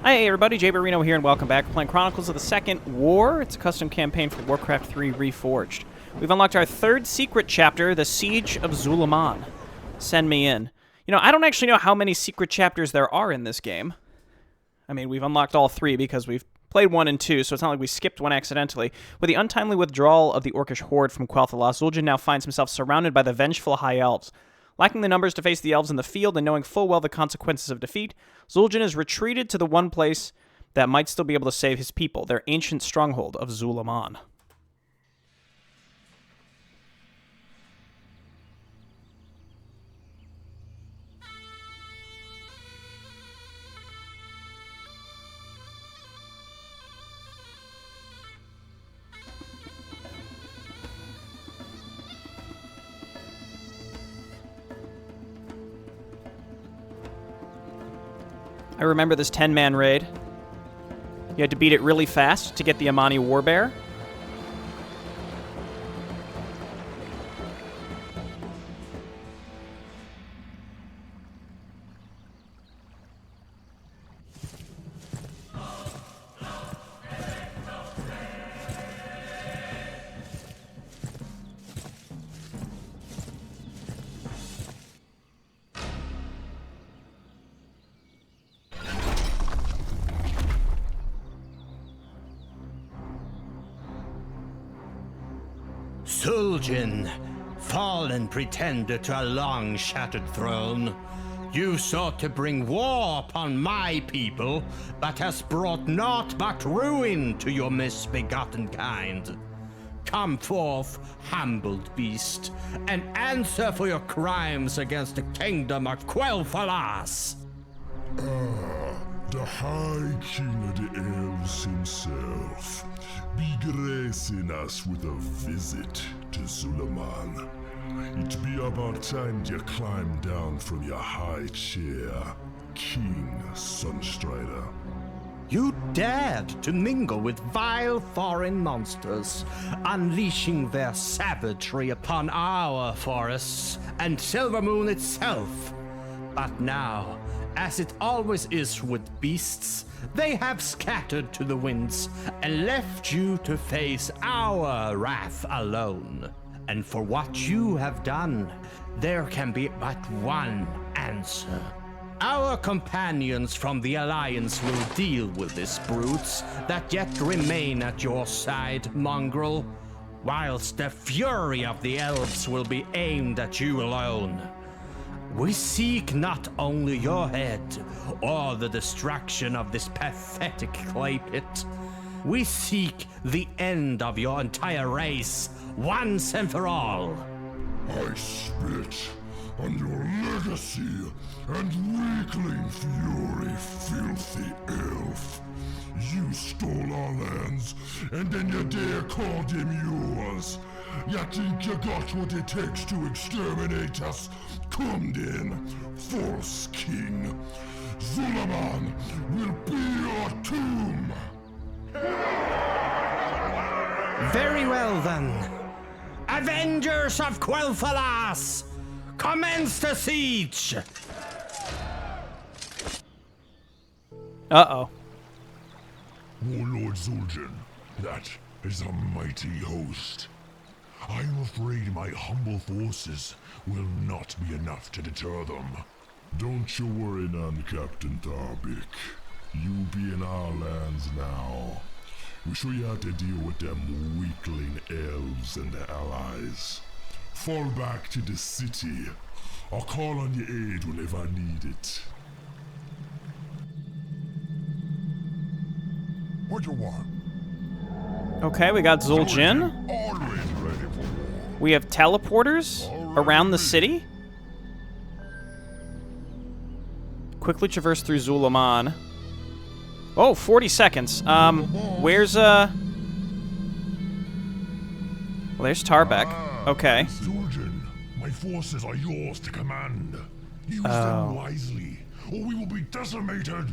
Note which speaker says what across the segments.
Speaker 1: Hi everybody, Jay Barrino here, and welcome back. We're playing Chronicles of the Second War. It's a custom campaign for Warcraft 3 Reforged. We've unlocked our third secret chapter, the Siege of Zul'Aman. Send me in. You know, I don't actually know how many secret chapters there are in this game. I mean, we've unlocked all three because we've played 1 and 2, so it's not like we skipped one accidentally. With the untimely withdrawal of the Orcish horde from Quel'Thalas, Zul'Aman now finds himself surrounded by the vengeful High Elves. Lacking the numbers to face the elves in the field and knowing full well the consequences of defeat, Zul'Aman has retreated to the one place that might still be able to save his people, their ancient stronghold of Zul'Aman. I remember this 10-man raid. You had to beat it really fast to get the Amani Warbear.
Speaker 2: Zul'Aman, fallen pretender to a long-shattered throne, you sought to bring war upon my people, but hast brought naught but ruin to your misbegotten kind. Come forth, humbled beast, and answer for your crimes against the kingdom of Quel'Thalas.
Speaker 3: The High King of the Elves himself, be gracing us with a visit to Zul'Aman. It be about time you climb down from your high chair, King Sunstrider.
Speaker 2: You dared to mingle with vile foreign monsters, unleashing their savagery upon our forests and Silvermoon itself. But now, as it always is with beasts, they have scattered to the winds and left you to face our wrath alone. And for what you have done, there can be but one answer. Our companions from the Alliance will deal with these brutes that yet remain at your side, mongrel, whilst the fury of the elves will be aimed at you alone. We seek not only your head, or the destruction of this pathetic clay pit. We seek the end of your entire race, once and for all.
Speaker 3: I spit on your legacy and weakling fury, filthy elf. You stole our lands, and then you dare call them yours. You think you got what it takes to exterminate us? Come then, false king. Zul'Aman will be your tomb.
Speaker 2: Very well then. Avengers of Quel'Thalas, commence the siege!
Speaker 1: Uh-oh.
Speaker 3: Warlord Zul'Aman, that is a mighty host. I am afraid my humble forces will not be enough to deter them. Don't you worry none, Captain Tarbik. You be in our lands now. We show you how to deal with them weakling elves and their allies. Fall back to the city. I'll call on your aid whenever I need it. What you want?
Speaker 1: Okay, we got Zul'Aman.
Speaker 3: Always ready for war.
Speaker 1: We have teleporters around the city. Quickly traverse through Zul'Aman. Oh, 40 seconds. Where's, Well, there's Tarbeck. Okay.
Speaker 3: Zul'Aman, my forces are yours to command. Use them wisely, or we will be decimated.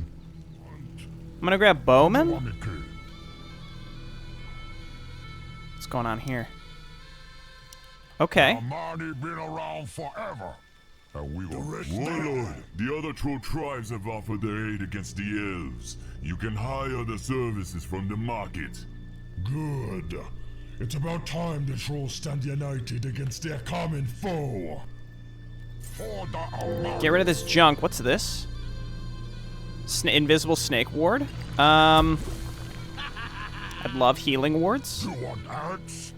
Speaker 1: I'm gonna grab Bowman. What's going on here? Okay.
Speaker 3: Amani been around forever. We will. Warlord, the other troll tribes have offered their aid against the elves. You can hire the services from the market. Good. It's about time the trolls stand united against their common foe.
Speaker 1: Get rid of this junk. What's this? Invisible snake ward. I'd love healing wards.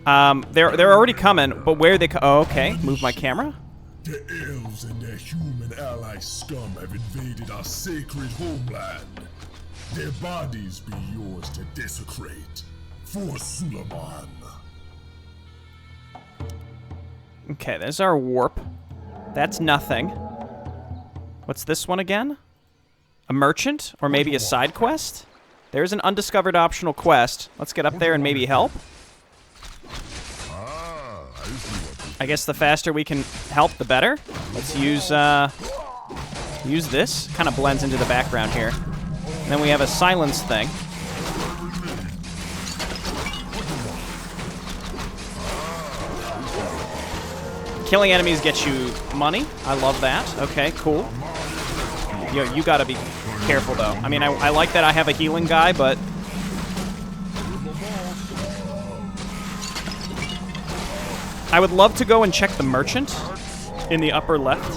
Speaker 1: They're already coming, but where they oh, okay. Move my camera.
Speaker 3: The elves and their human ally scum have invaded our sacred homeland. Their bodies be yours to desecrate. For Zul'Aman.
Speaker 1: Okay, there's our warp. That's nothing. What's this one again? A merchant? Or maybe a side quest? There's an undiscovered optional quest. Let's get up there and maybe help. I guess the faster we can help, the better. Let's use this. Kind of blends into the background here. And then we have a silence thing. Killing enemies gets you money. I love that. Okay, cool. Yo, you gotta be careful, though. I mean, I like that I have a healing guy, but... I would love to go and check the merchant in the upper left.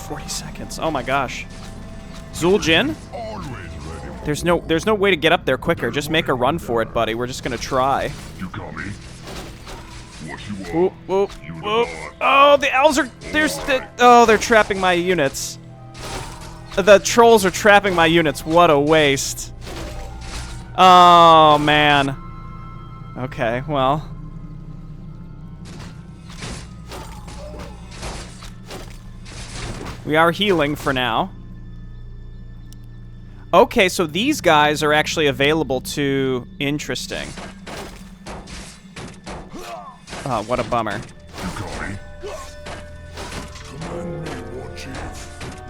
Speaker 1: 40 seconds. Oh my gosh. Zul'Jin? There's no way to get up there quicker. Just make a run for it, buddy. We're just gonna try. Ooh, ooh, ooh. Oh, the elves are... they're trapping my units. The trolls are trapping my units. What a waste. Oh, man. Okay, well... We are healing for now. Okay, so these guys are actually available to... Interesting. Oh, what a bummer.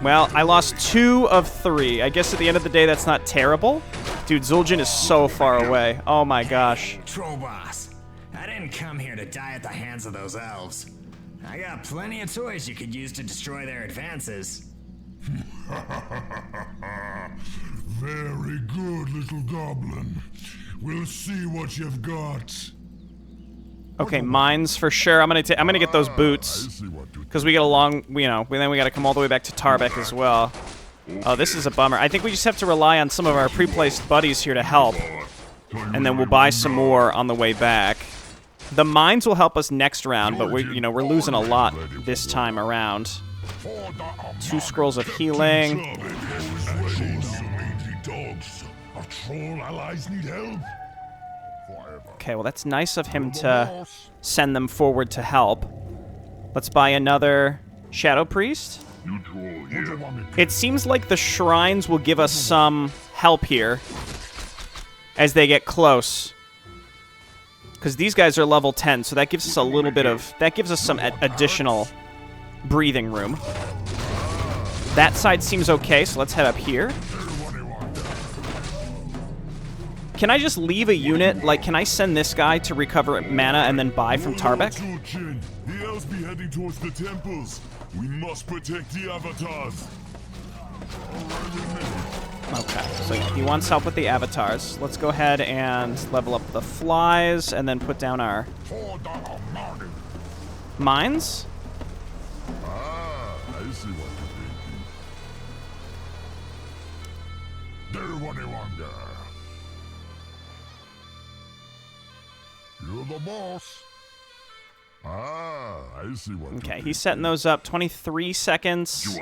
Speaker 1: Well, I lost 2 of 3. I guess at the end of the day, that's not terrible. Dude, Zul'Jin is so far away. Oh my gosh.
Speaker 4: Troll boss, I didn't come here to die at the hands of those elves. I got plenty of toys you could use to destroy their advances.
Speaker 3: Very good, little goblin. We'll see what you've got.
Speaker 1: Okay, mines for sure. I'm gonna get those boots because we get a long, then we got to come all the way back to Tarbek as well. Oh, this is a bummer. I think we just have to rely on some of our pre-placed buddies here to help, and then we'll buy some more on the way back. The mines will help us next round, but we're losing a lot this time around. 2 scrolls of healing. Okay, well that's nice of him to send them forward to help. Let's buy another Shadow Priest. It seems like the shrines will give us some help here as they get close. Because these guys are level 10, so that gives us a little bit of... That gives us some additional breathing room. That side seems okay, so let's head up here. Can I just leave a unit? Like, can I send this guy to recover mana and then buy from Tarbek?
Speaker 3: The elves be heading towards the temples. We must protect the avatars.
Speaker 1: Okay, so yeah, he wants help with the avatars. Let's go ahead and level up the flies and then put down our mines.
Speaker 3: I see what you're thinking. You're the boss. I see what.
Speaker 1: Okay, he's setting those up. 23 seconds.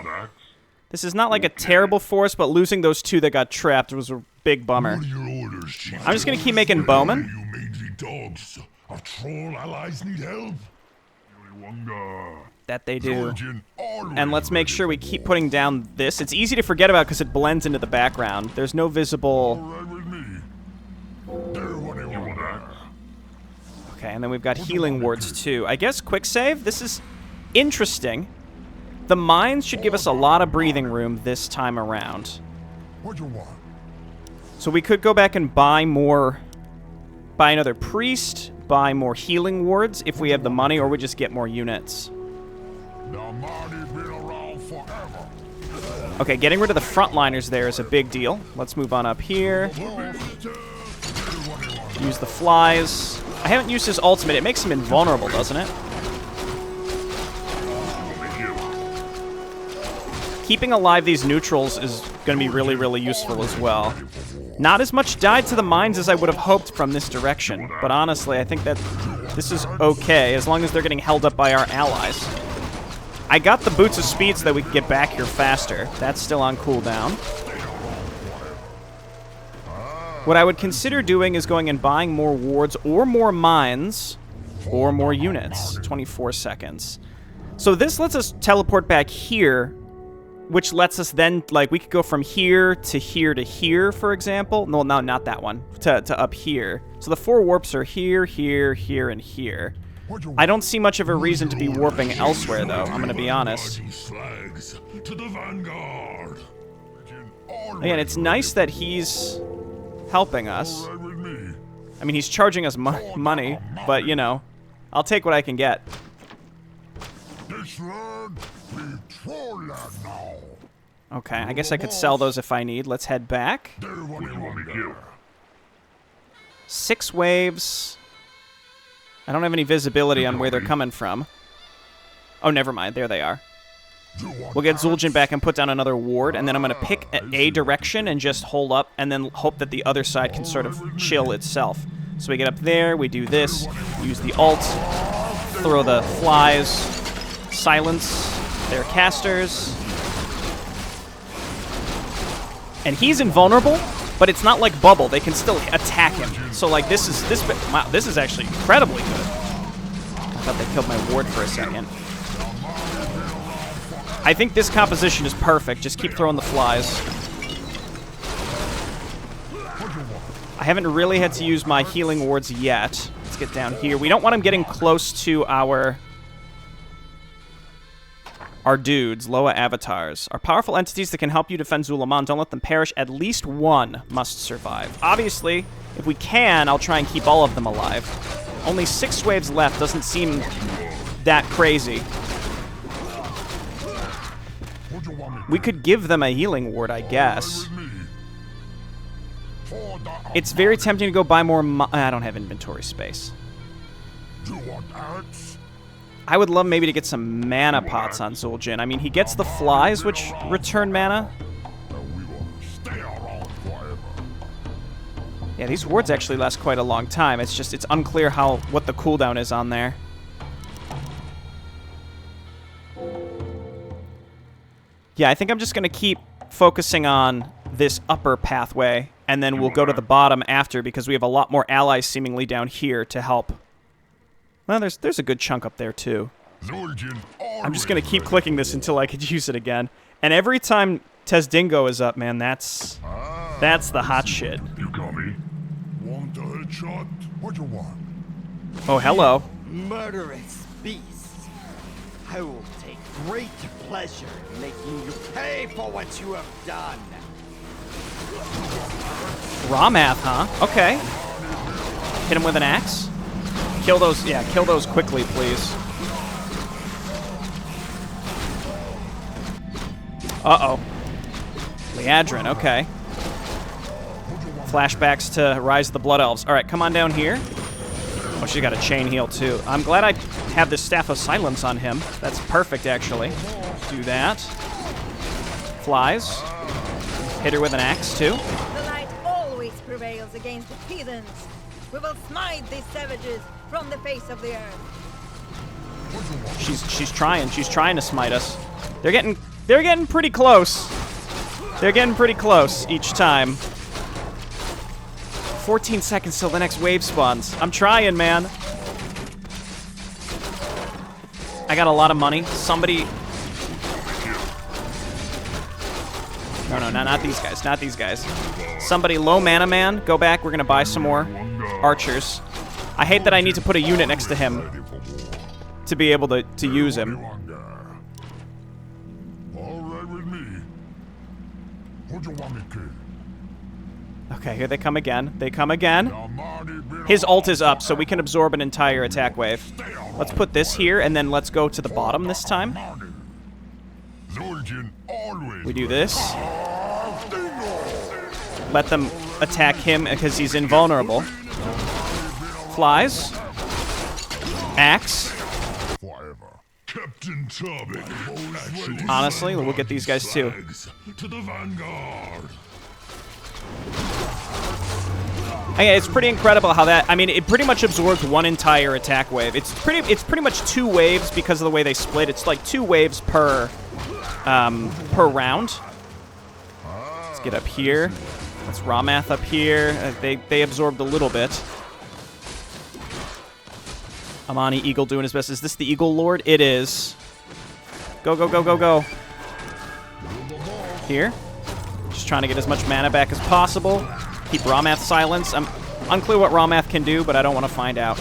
Speaker 1: This is not like a terrible force, but losing those 2 that got trapped was a big bummer.
Speaker 3: What are your orders, Chief?
Speaker 1: I'm just gonna keep making bowmen.
Speaker 3: You mangy dogs. Our troll allies need help.
Speaker 1: That they do. And let's make sure we keep putting down this. It's easy to forget about because it blends into the background. There's no visible... Okay, and then we've got healing wards too. I guess quick save? This is interesting. The mines should give us a lot of breathing room this time around.
Speaker 3: What you want?
Speaker 1: So we could go back and buy more... Buy another priest, buy more healing wards if we have the money, or we just get more units.
Speaker 3: The money been around
Speaker 1: Okay, getting rid of the frontliners there is a big deal. Let's move on up here. Use the flies. I haven't used his ultimate. It makes him invulnerable, doesn't it? Keeping alive these neutrals is going to be really, really useful as well. Not as much died to the mines as I would have hoped from this direction, but honestly, I think that this is okay, as long as they're getting held up by our allies. I got the boots of speed so that we can get back here faster. That's still on cooldown. What I would consider doing is going and buying more wards or more mines or more units. 24 seconds. So this lets us teleport back here, which lets us then, like, we could go from here to here to here, for example. No, not that one. To up here. So the 4 warps are here, here, here, and here. I don't see much of a reason to be warping elsewhere, though. I'm going to be honest. Again, it's nice that he's helping us. I mean, he's charging us money, but, you know, I'll take what I can get. Okay, I guess I could sell those if I need. Let's head back. 6 waves. I don't have any visibility on where they're coming from. Oh, never mind. There they are. We'll get Zul'Aman back and put down another ward, and then I'm going to pick a direction and just hold up, and then hope that the other side can sort of chill itself. So we get up there, we do this, use the ult, throw the flies, silence their casters. And he's invulnerable, but it's not like Bubble. They can still attack him. So like wow, this is actually incredibly good. I thought they killed my ward for a second. I think this composition is perfect. Just keep throwing the flies. I haven't really had to use my healing wards yet. Let's get down here. We don't want him getting close to our dudes, Loa avatars, are powerful entities that can help you defend Zul'Aman. Don't let them perish. At least one must survive. Obviously, if we can, I'll try and keep all of them alive. Only 6 waves left. Doesn't seem that crazy. We could give them a healing ward, I guess. It's very tempting to go buy more I don't have inventory space. I would love maybe to get some mana pots on Zul'Aman. I mean, he gets the flies, which return mana. Yeah, these wards actually last quite a long time. It's just, it's unclear what the cooldown is on there. Yeah, I think I'm just going to keep focusing on this upper pathway, and then we'll go to the bottom after, because we have a lot more allies seemingly down here to help. Well, there's a good chunk up there, too. I'm just going to keep clicking this until I could use it again. And every time Tezdingo is up, man, that's the hot shit.
Speaker 3: You got me. Want a headshot? What you want?
Speaker 1: Oh, hello.
Speaker 5: Murderous beasts. I will take great pleasure in making you pay for what you have done.
Speaker 1: Raw math, huh? Okay. Hit him with an axe. Kill those, yeah, kill those quickly, please. Uh-oh. Liadrin, okay. Flashbacks to Rise of the Blood Elves. All right, come on down here. Oh, she's got a chain heal, too. I'm glad I have this Staff of Silence on him. That's perfect, actually. Do that. Flies. Hit her with an axe, too.
Speaker 6: The light always prevails against the heathens. We will smite these savages from the face of the earth.
Speaker 1: She's trying to smite us. They're getting pretty close. They're getting pretty close each time. 14 seconds till the next wave spawns. I'm trying, man. I got a lot of money. Somebody... No, not these guys. Not these guys. Somebody low mana man. Go back. We're going to buy some more archers. I hate that I need to put a unit next to him to be able to use him. Okay, here they come again. They come again. His ult is up, so we can absorb an entire attack wave. Let's put this here, and then let's go to the bottom this time.
Speaker 3: Zul'Aman, always
Speaker 1: We do this. Let them attack him because he's invulnerable. Flies. Axe.
Speaker 3: forever. Captain Tubbick.
Speaker 1: Honestly, we'll get these guys too.
Speaker 3: To the vanguard.
Speaker 1: Yeah, it's pretty incredible how that. I mean, it pretty much absorbs one entire attack wave. It's pretty much 2 waves because of the way they split. It's like 2 waves per round. Let's get up here. Let's Ramath up here. They absorbed a little bit. Amani Eagle doing his best. Is this the Eagle Lord? It is. Go, go, go, go, go. Here. Just trying to get as much mana back as possible. Keep Ramath silence. I'm unclear what Ramath can do, but I don't want to find out.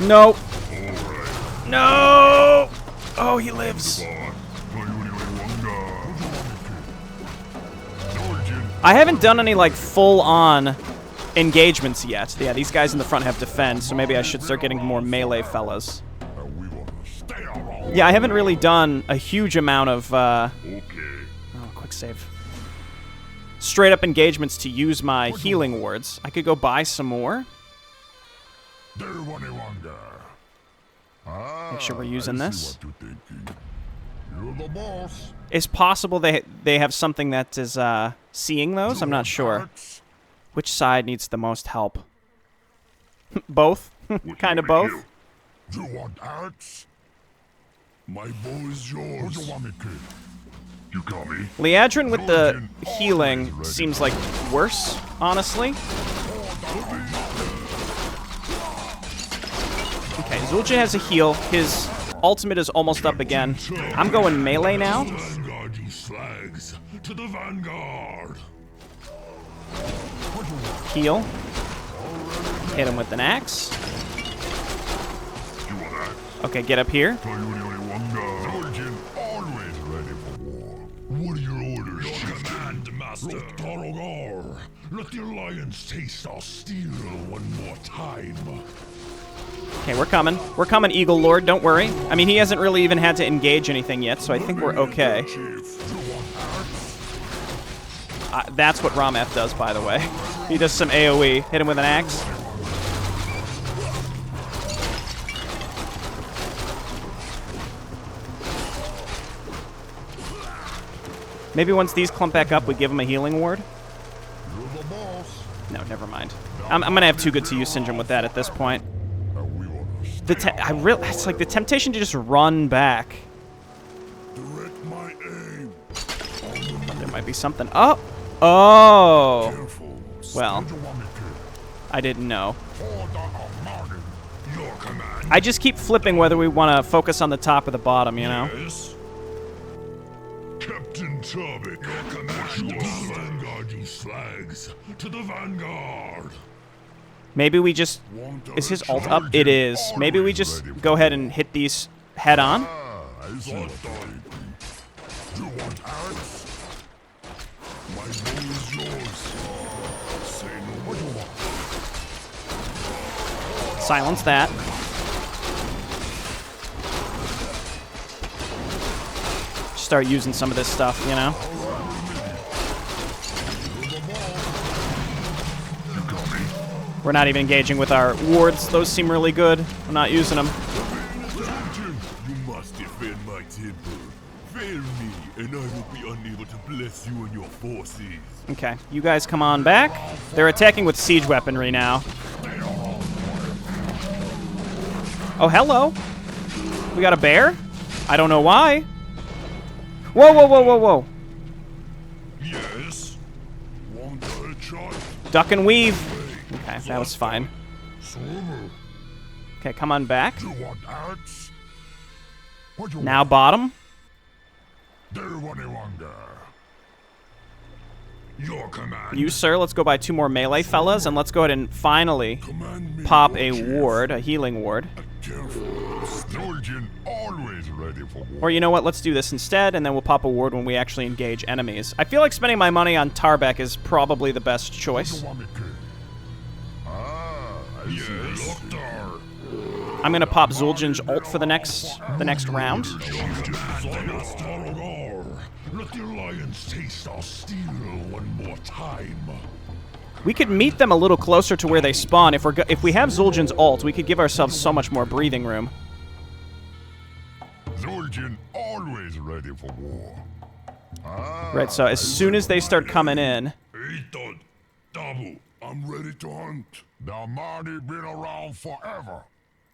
Speaker 1: No. No! Oh, he lives. I haven't done any, like, full-on engagements yet. Yeah, these guys in the front have defend, so maybe I should start getting more melee fellas. Yeah, I haven't really done a huge amount of, Oh, quick save. Straight-up engagements to use my healing wards. I could go buy some more. Make sure we're using this.
Speaker 3: You're the boss.
Speaker 1: It's possible they have something that is seeing those. I'm not sure. Which side needs the most help? Both? Kind of both.
Speaker 3: You want axe? My bow is yours. What do you want me to? You got me.
Speaker 1: Leadrin with the healing seems like worse, honestly. Okay, Zul'Aman has a heal. His ultimate is almost up again. I'm going melee now.
Speaker 3: Vanguard, you slags. To the vanguard.
Speaker 1: Heal. Hit him with an axe. Okay, get up here.
Speaker 3: Zul'Aman, always ready for war. What are your orders? Your command, Master. Torogar. Let the Alliance taste our steel one more time.
Speaker 1: Okay, we're coming. We're coming, Eagle Lord. Don't worry. I mean, he hasn't really even had to engage anything yet, so I think we're okay. That's what Ramath does, by the way. He does some AoE. Hit him with an axe. Maybe once these clump back up, we give him a healing ward. No, never mind. I'm gonna have too good to use Syndrome with that at this point. It's like the temptation to just run back.
Speaker 3: Direct my aim.
Speaker 1: But there might be something. Oh! Oh!
Speaker 3: Careful.
Speaker 1: Well, I didn't know.
Speaker 3: Your command.
Speaker 1: I just keep flipping whether we want to focus on the top or the bottom, you know?
Speaker 3: Yes. Captain Tubbick. Your command. To the vanguard, you slags. To the vanguard.
Speaker 1: Maybe we just... Is his ult up? It is. Maybe we just go ahead and hit these head on.
Speaker 3: I see what you want axe? My bow is yours. Say no more. What do you want?
Speaker 1: Silence that. Start using some of this stuff, you know? We're not even engaging with our wards. Those seem really good. I'm not using them.
Speaker 3: You must defend my temple. Fail me, and I will be unable to bless you and your forces.
Speaker 1: Okay, you guys come on back. They're attacking with siege weaponry now. Oh, hello. We got a bear? I don't know why. Whoa, whoa, whoa, whoa, whoa.
Speaker 3: Yes. Want a headshot?
Speaker 1: Duck and weave. Okay, that was fine. Okay, come on back.
Speaker 3: You want axe? What you
Speaker 1: Now bottom.
Speaker 3: Your command.
Speaker 1: You, sir, let's go buy 2 more melee fellas, and let's go ahead and finally
Speaker 3: Command me,
Speaker 1: pop
Speaker 3: your
Speaker 1: a
Speaker 3: chief.
Speaker 1: ward, a healing ward.
Speaker 3: Careful. Zul'Aman, always ready for war.
Speaker 1: Or you know what, let's do this instead, and then we'll pop a ward when we actually engage enemies. I feel like spending my money on Tarbeck is probably the best choice.
Speaker 3: Yes, Doctor.
Speaker 1: I'm gonna pop Zul'Jan's ult for the next round.
Speaker 3: Let the Alliance taste our steel one more time.
Speaker 1: We could meet them a little closer to where they spawn. If we have Zul'Jan's ult, we could give ourselves so much more breathing room.
Speaker 3: Zul'Jan always ready for war.
Speaker 1: Right, so as soon as they start coming in...
Speaker 3: Ethan, Dabu, I'm ready to hunt. The Almighty been around forever,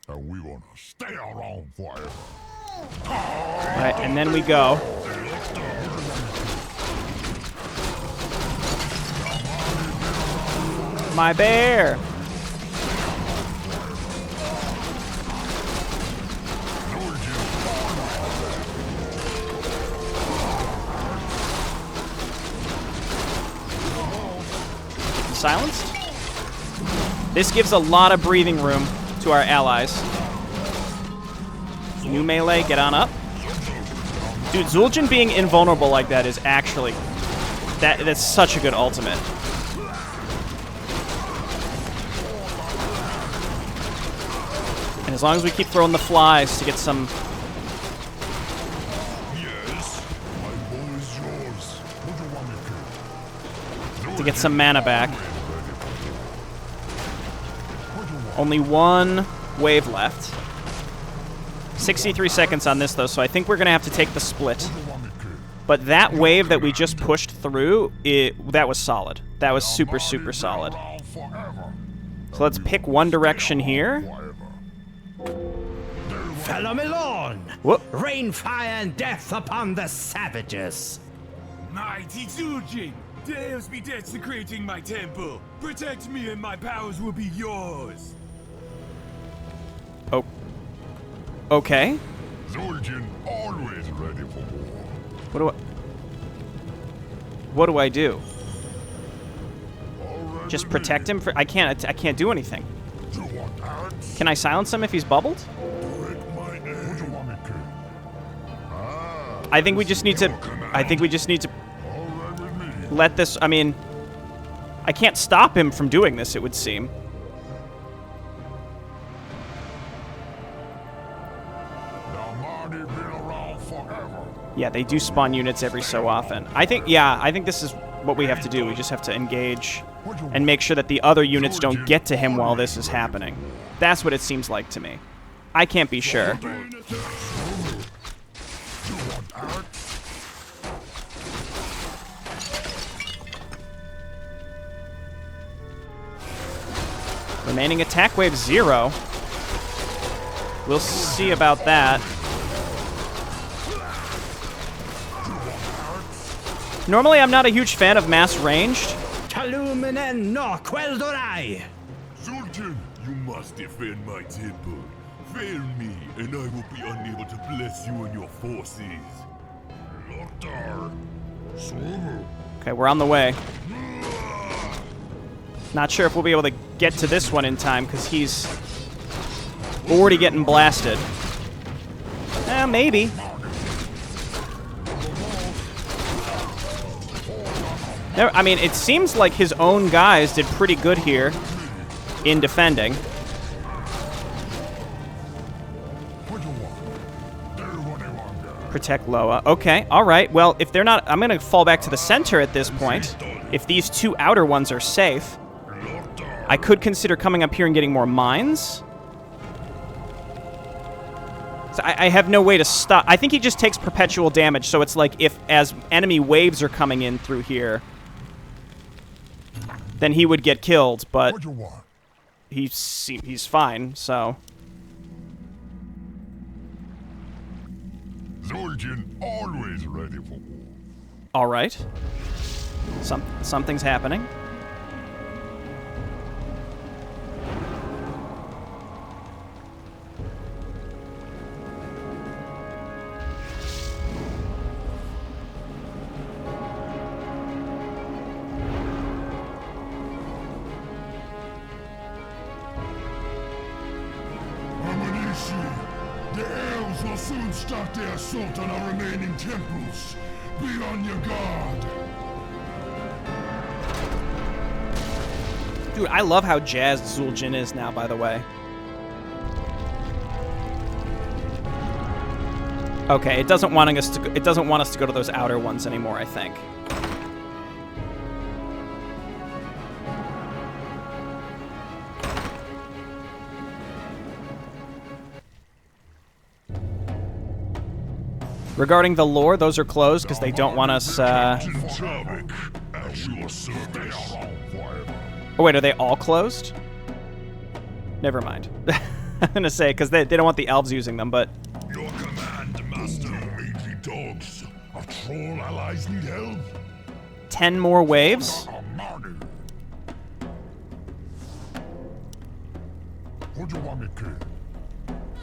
Speaker 3: and we gonna stay around forever.
Speaker 1: Right, and then we go. My bear! Silenced? This gives a lot of breathing room to our allies. New melee, get on up. Dude, Zul'Jan being invulnerable like that is actually... That's such a good ultimate. And as long as we keep throwing the flies to get some...
Speaker 3: Yes, my bow is yours. What do you want me to?
Speaker 1: to get some mana back. Only one wave left. 63 seconds on this, though, so I think we're going to have to take the split. But that wave that we just pushed through, that was solid. That was super, super solid. So let's pick one direction here.
Speaker 2: Follow me on!
Speaker 1: Whoop.
Speaker 2: Rain fire and death upon the savages!
Speaker 7: Mighty Zul'Jan, the elves be desecrating my temple. Protect me and my powers will be yours.
Speaker 1: Oh. Okay.
Speaker 3: Zul'Jan always ready for war.
Speaker 1: What do I do? Just protect him for... I can't do anything. Can I silence him if he's bubbled? I think we just need to let this... I mean, I can't stop him from doing this, it would seem. Yeah, they do spawn units every so often. I think this is what we have to do. We just have to engage and make sure that the other units don't get to him while this is happening. That's what it seems like to me. I can't be sure. Remaining attack wave 0. We'll see about that. Normally, I'm not a huge fan of mass ranged.
Speaker 2: Taluminen no queldorai!
Speaker 7: Zul'Jan, you must defend my temple. Fail me, and I will be unable to bless you and your forces.
Speaker 1: Okay, we're on the way. Not sure if we'll be able to get to this one in time, because he's already getting blasted. Maybe. I mean, it seems like his own guys did pretty good here in defending. Protect Loa. Okay, all right. Well, if they're not... I'm going to fall back to the center at this point. If these two outer ones are safe, I could consider coming up here and getting more mines. So I have no way to stop. I think he just takes perpetual damage, so it's like if as enemy waves are coming in through here, then he would get killed, but he's fine, so...
Speaker 3: Zul'Jan always ready for war.
Speaker 1: All right. Something's happening.
Speaker 3: The elves will soon start their assault on our remaining temples. Be on your guard.
Speaker 1: Dude, I love how jazzed Zul'Jan is now, by the way. Okay, it doesn't want us to. It doesn't want us to go to those outer ones anymore, I think. Regarding the lore, those are closed because they don't want us. Oh wait, are they all closed? Never mind. I'm gonna say because they don't want the elves using them, but.
Speaker 3: Your command, master. Mangy dogs. Our troll allies need help.
Speaker 1: 10 more waves.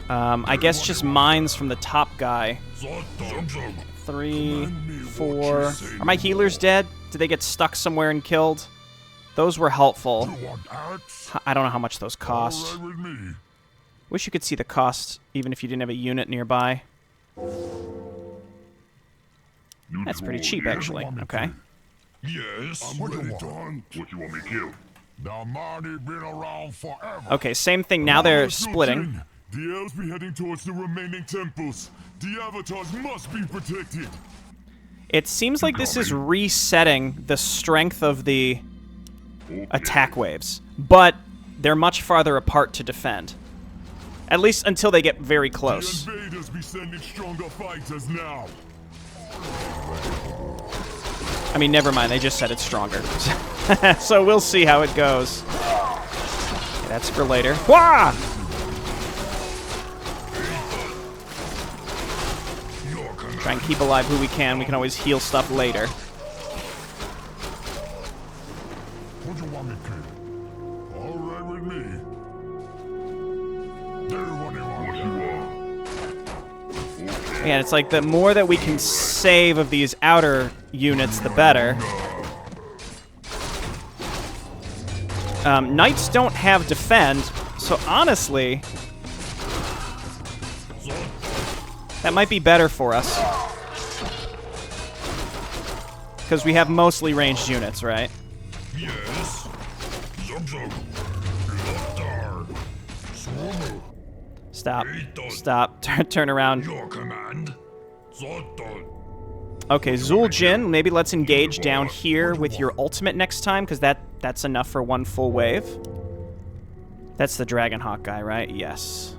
Speaker 1: I guess just mines from the top guy. 3, 4. Are my healers dead? Did they get stuck somewhere and killed? Those were helpful. I don't know how much those cost. Wish you could see the cost, even if you didn't have a unit nearby. That's pretty cheap, actually. Okay.
Speaker 3: Yes, I'm ready to hunt. What you want me to kill? The money been around forever.
Speaker 1: Okay, same thing. Now they're splitting.
Speaker 7: The elves be heading towards the remaining temples. The avatars must be protected.
Speaker 1: It seems like this is resetting the strength of the attack waves, but they're much farther apart to defend. At least until they get very close.
Speaker 7: The invaders be sending stronger fighters now.
Speaker 1: I mean, never mind. They just said it's stronger. So we'll see how it goes. Okay, that's for later. Wah! Try and keep alive who we can. We can always heal stuff later.
Speaker 3: What you want me to? All right with me. Do what you want.
Speaker 1: Yeah, it's like the more that we can save of these outer units, the better. Knights don't have defend, so honestly, that might be better for us. Because we have mostly ranged units, right?
Speaker 3: Yes.
Speaker 1: Stop. Stop. Turn around.
Speaker 3: Your command.
Speaker 1: Okay, Zul'Jin, maybe let's engage down here with your ultimate next time, because that's enough for one full wave. That's the Dragonhawk guy, right? Yes.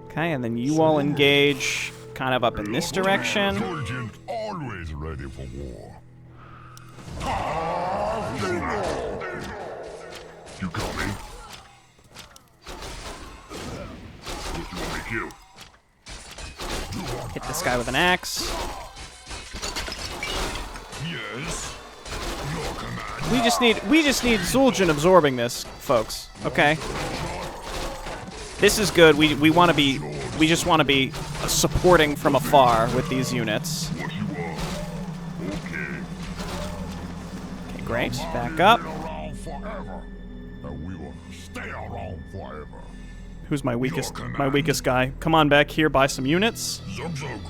Speaker 1: Okay, and then you all engage kind of up in this direction.
Speaker 3: Always ready for war. You call me? What you want me to kill?
Speaker 1: Hit this guy with an axe.
Speaker 3: Yes. Your command.
Speaker 1: We just need Zul'Jin absorbing this, folks. Okay. This is good. We just want to be supporting from afar with these units.
Speaker 3: What you want? Okay.
Speaker 1: Okay, great. Back up.
Speaker 3: Around forever. And we will stay around forever.
Speaker 1: Who's my weakest guy? Come on back here, buy some units.
Speaker 3: Zug zug.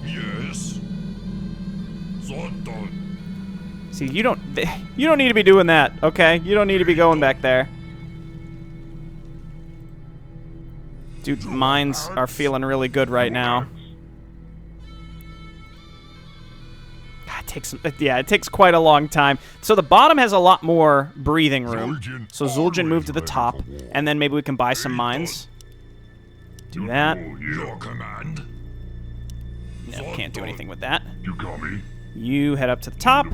Speaker 3: Yes. Zod.
Speaker 1: See, you don't need to be doing that, okay? You don't need to be going back there. Dude, mines are feeling really good right now. It takes quite a long time. So the bottom has a lot more breathing room. So Zul'Jin moved to the top, and then maybe we can buy some mines. Do that.
Speaker 3: Your command.
Speaker 1: No, can't do anything with that.
Speaker 3: You call me?
Speaker 1: You head up to the top.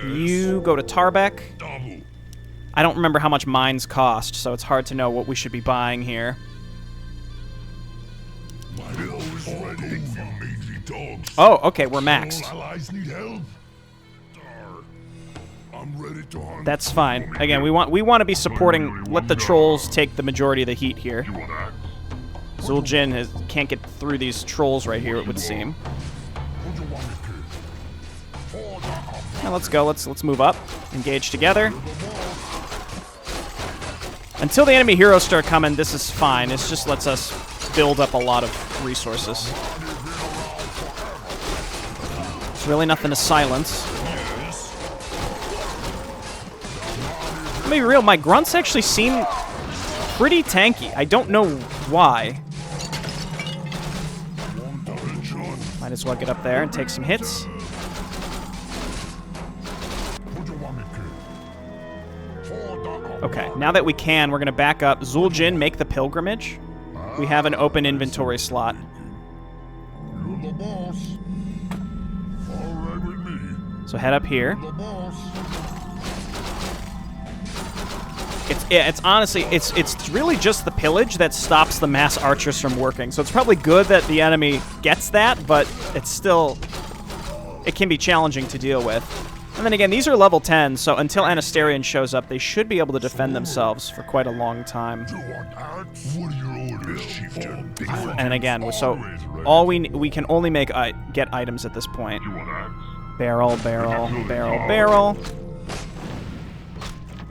Speaker 1: You go to Tarbeck. I don't remember how much mines cost, so it's hard to know what we should be buying here. Oh, okay, we're maxed. That's fine. Again, we want to be supporting. Let the trolls take the majority of the heat here. Zul'Jin can't get through these trolls right here, it would seem. Now let's go. Let's move up. Engage together. Until the enemy heroes start coming, this is fine. It just lets us build up a lot of resources. There's really nothing to silence. Let me be real, my grunts actually seem pretty tanky. I don't know why. Might as well get up there and take some hits. Okay, now that we can, we're going to back up. Zul'Jin, make the pilgrimage. We have an open inventory slot.
Speaker 3: You're the boss. All right with me.
Speaker 1: So head up here.
Speaker 3: The boss.
Speaker 1: It's honestly, it's really just the pillage that stops the mass archers from working. So it's probably good that the enemy gets that, but it's still, it can be challenging to deal with. And then again, these are level 10, so until Anasterion shows up, they should be able to defend themselves for quite a long time.
Speaker 3: What are your orders, chieftain?
Speaker 1: And again, so all we can only make get items at this point. Barrel, barrel, barrel, barrel.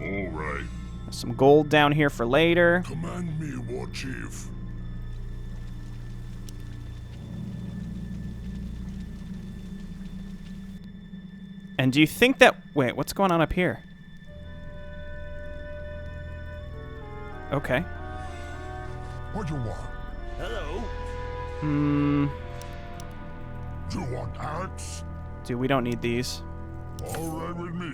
Speaker 3: All right.
Speaker 1: Some gold down here for later.
Speaker 3: Command me, War Chief.
Speaker 1: And do you think that... Wait, what's going on up here? Okay.
Speaker 3: What do you want?
Speaker 5: Hello.
Speaker 3: Do you want axe?
Speaker 1: Dude, we don't need these.
Speaker 3: All right with me.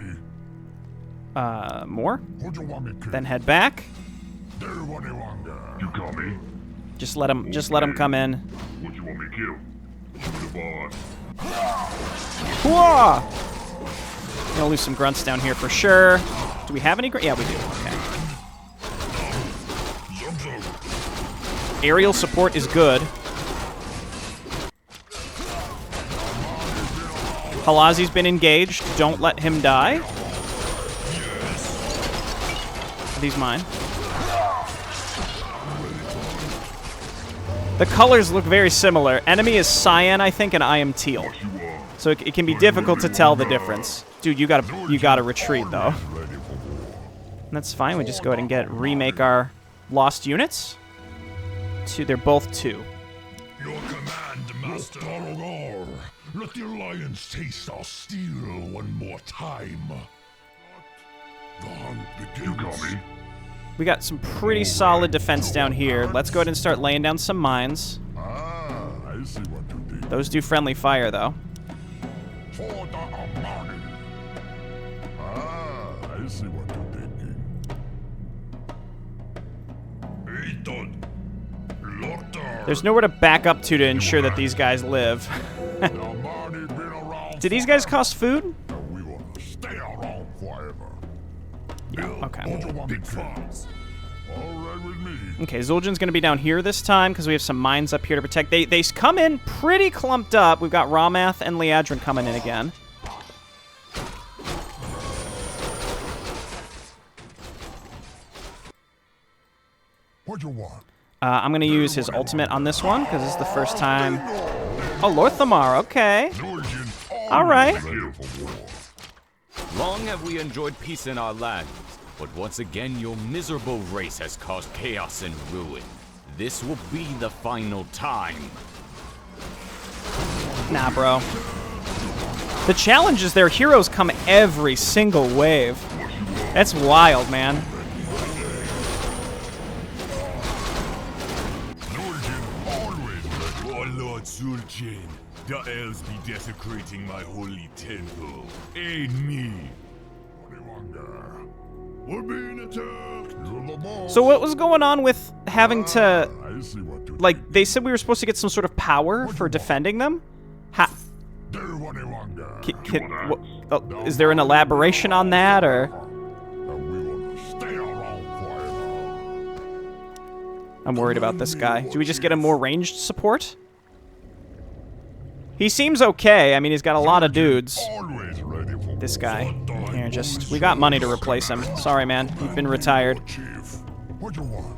Speaker 1: More?
Speaker 3: What do you want me to?
Speaker 1: Then head back.
Speaker 3: There, what do you want there?
Speaker 7: You call me?
Speaker 1: Just let him come in.
Speaker 7: What you want me to kill? Shoot the boss.
Speaker 1: Whoa! Gonna lose some grunts down here for sure. Do we have any grunts? Yeah, we do. Okay. Aerial support is good. Halazi's been engaged. Don't let him die. Are these mine? The colors look very similar. Enemy is cyan, I think, and I am teal. So it can be difficult to tell the difference. Dude, you gotta retreat though. And that's fine. We just go ahead and remake our lost units. They're both 2.
Speaker 3: Your command, Master. Let the Alliance taste our steel one more time. The hunt begins. You call me?
Speaker 1: We got some pretty solid defense down here. Let's go ahead and start laying down some mines.
Speaker 3: Ah, I see what you did.
Speaker 1: Those do friendly fire though.
Speaker 3: For the Armani. Ah, I see what you did, King. Eton. Lothar.
Speaker 1: There's nowhere to back up to ensure that these guys live.
Speaker 3: The Armani been around.
Speaker 1: Do these guys cost food?
Speaker 3: We want to stay around forever.
Speaker 1: Okay.
Speaker 3: Big farms. All right with me.
Speaker 1: Okay, Zul'Jin's going to be down here this time because we have some mines up here to protect. They come in pretty clumped up. We've got Ramath and Liadrin coming in again.
Speaker 3: What you want?
Speaker 1: I'm going to use his ultimate on this one because this is the first time. Oh, Lord Thamar, okay. All right.
Speaker 8: Long have we enjoyed peace in our land, but once again your miserable race has caused chaos and ruin. This will be the final time.
Speaker 1: Nah, bro. The challenge is their heroes come every single wave. That's wild, man.
Speaker 7: Lord Zul'Jin, the elves be desecrating my holy temple. Aid me.
Speaker 3: We're being attacked. You're the boss.
Speaker 1: So what was going on with having to...
Speaker 3: I see what you
Speaker 1: Like, they said we were supposed to get some sort of power for defending them? Is there an elaboration on that, or... I'm worried about this guy. Do we just get a more ranged support? He seems okay. I mean, he's got a lot of dudes. This guy. Here, we got money to replace him. Sorry, man. You've been retired.
Speaker 3: What you want?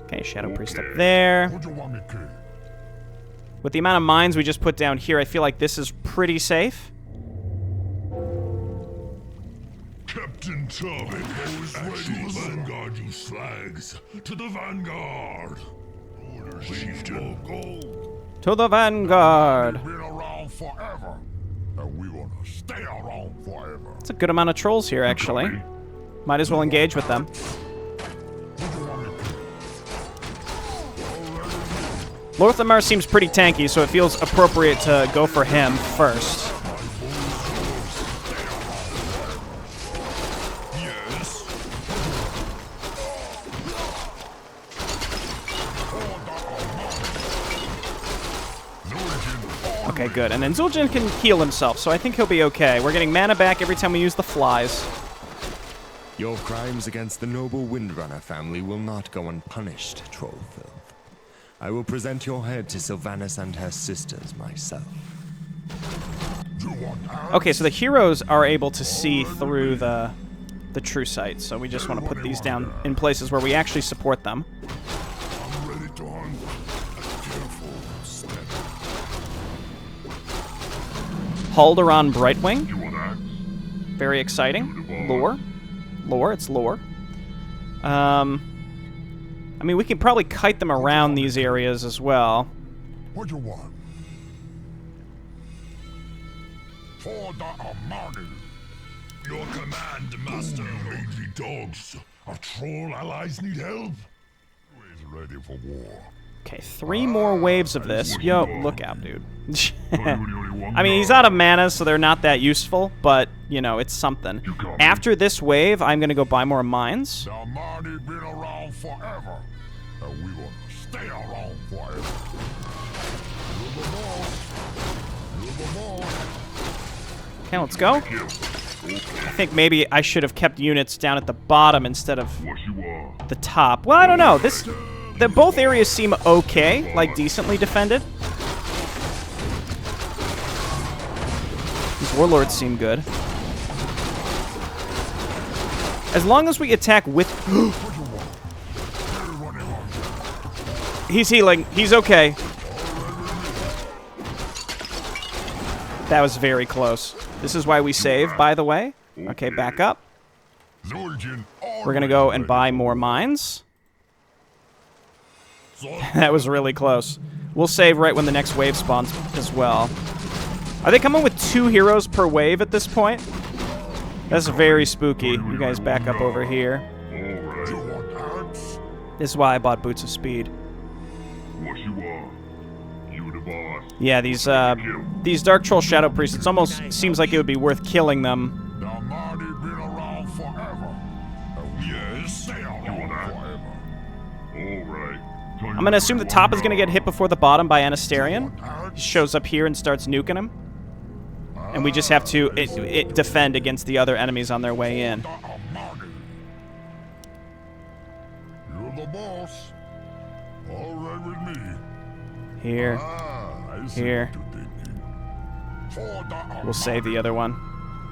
Speaker 1: Okay, Shadow Priest up there.
Speaker 3: What you want me to?
Speaker 1: With the amount of mines we just put down here, I feel like this is pretty safe.
Speaker 3: Captain Tubman is ready. Vanguard, you slags. To the Vanguard. Orders, Chieftain.
Speaker 1: To the Vanguard.
Speaker 3: Been around forever. and we wanna stay around forever.
Speaker 1: It's a good amount of trolls here, actually. Might as well engage with them. Lorthamar seems pretty tanky, so it feels appropriate to go for him first. Okay, good. And then Zul'Jin can heal himself, so I think he'll be okay. We're getting mana back every time we use the flies.
Speaker 9: Your crimes against the noble Windrunner family will not go unpunished, Trollfilth. I will present your head to Sylvanas and her sisters myself.
Speaker 1: Okay, so the heroes are able to see through the true sight, so we just want to put these down in places where we actually support them.
Speaker 3: I'm ready to hunt. Careful step.
Speaker 1: Halderon Brightwing.
Speaker 3: You want axe?
Speaker 1: Very exciting. Lore. Lore, it's lore. I mean, we can probably kite them around these areas as well.
Speaker 3: What you want? For the Amani. Your command, master. Lazy dogs. Our troll allies need help. Always ready for war.
Speaker 1: Okay, 3 more waves of this. Yo, look out, dude. I mean, he's out of mana, so they're not that useful, but, you know, it's something. After this wave, I'm going to go buy more mines.
Speaker 3: The Amani been around forever, and we want to stay around forever. You're the boss. You're the boss.
Speaker 1: Okay, let's go. I think maybe I should have kept units down at the bottom instead of the top. Well, I don't know. Both areas seem okay, like decently defended. These warlords seem good. As long as we attack with... He's healing. He's okay. That was very close. This is why we save, by the way. Okay, back up. We're gonna go and buy more mines. That was really close. We'll save right when the next wave spawns as well. Are they coming with 2 heroes per wave at this point? That's very spooky. You guys back up over here. This is why I bought Boots of Speed. Yeah, these Dark Troll Shadow Priests, it almost seems like it would be worth killing them. I'm going to assume the top is going to get hit before the bottom by Anasterion. He shows up here and starts nuking him. And we just have to defend against the other enemies on their way in.
Speaker 3: You're the boss. All right with me.
Speaker 1: Here. Here. We'll save the other one.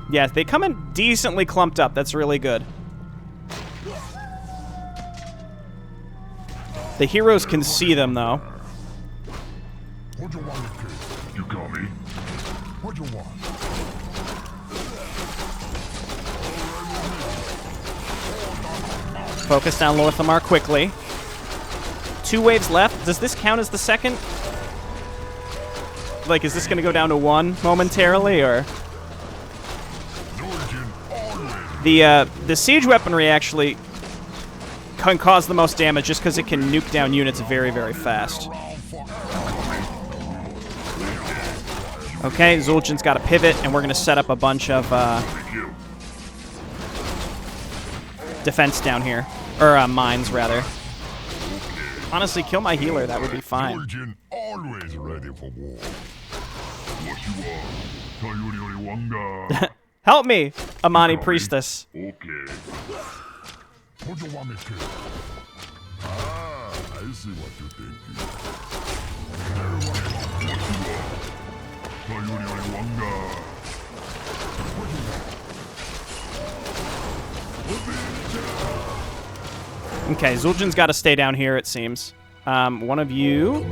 Speaker 1: Yeah, they come in decently clumped up. That's really good. The heroes can see them, though.
Speaker 3: What you want, kid? You call me? What you want?
Speaker 1: Focus down Lorthamar quickly. 2 waves left. Does this count as the second? Like, is this going to go down to 1 momentarily, or? The siege weaponry actually can cause the most damage just because it can nuke down units very, very fast. Okay, Zul'Jin's got a pivot, and we're going to set up a bunch of defense down here. Or mines, rather. Honestly, kill my healer. That would be fine.
Speaker 3: Zul'Jin always ready for war.
Speaker 1: Help me, Amani Priestess.
Speaker 3: Okay. What you want me to? Ah, I see what you think.
Speaker 1: Okay, Zul'Jin's got to stay down here, it seems. One of you